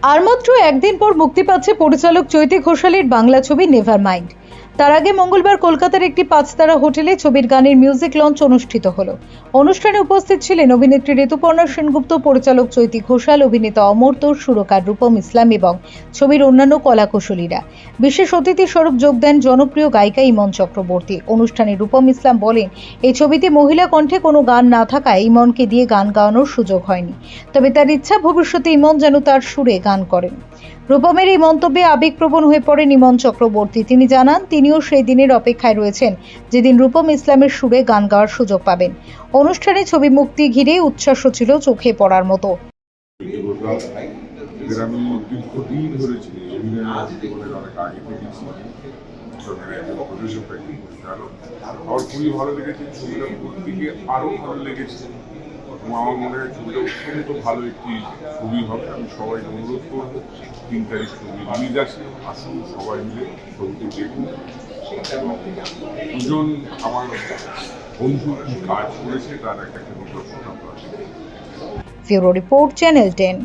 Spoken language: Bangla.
আর মাত্র একদিন পর মুক্তি পাচ্ছে পরিচালক চৈতি ঘোষালের বাংলা ছবি নেভার মাইন্ড। তার আগে মঙ্গলবার কলকাতার একটি 5 তারা হোটেলে ছবির গানের মিউজিক লঞ্চ অনুষ্ঠিত হলো। অনুষ্ঠানে উপস্থিত ছিলেন অভিনেত্রী ঋতুপর্ণা সেনগুপ্ত, পরিচালক চৈতি ঘোষাল, অভিনেতা অমর্ত্য, সুরকার রূপম ইসলাম এবং ছবির অন্যান্য কলাকুশলীরা। বিশেষ অতিথি স্বরূপ যোগ দেন জনপ্রিয় গায়িকা ইমন চক্রবর্তী। অনুষ্ঠানে রূপম ইসলাম বলেন, এই ছবিতে মহিলা কণ্ঠে কোনো গান না থাকায় ইমনকে দিয়ে গান গাওয়ানোর সুযোগ হয়নি, তবে তার ইচ্ছা ভবিষ্যতে ইমন যেন তার সুরে গান করেন। রূপমের এই মন্তব্যে আবেগপ্রবণ হয়ে পড়েন ইমন চক্রবর্তী। তিনি জানান, তিনিও সেই দিনের অপেক্ষায় রয়েছেন যেদিন রূপম ইসলামের সুরে গান গাওয়ার সুযোগ পাবেন। অনুষ্ঠানে ছবি মুক্তি ঘিরে উচ্ছ্বাস ছিল চোখে পড়ার মতো। আমার খুবই ভালো লেগেছে ছবিটা, প্রত্যেকে আরো ভালো লেগেছে। আমার মনে হয় ছবিটা অত্যন্ত ভালো একটি ছবি হবে। আমি সবাইকে অনুরোধ করবো, 3 তারিখ ছবি রিলিজ আছে, আসুন সবাই মিলে ছবিটি দেখুন। দুজন আমার বন্ধু কাজ করেছে, তার একটা নিদর্শন আমরা। Bureau report, channel 10।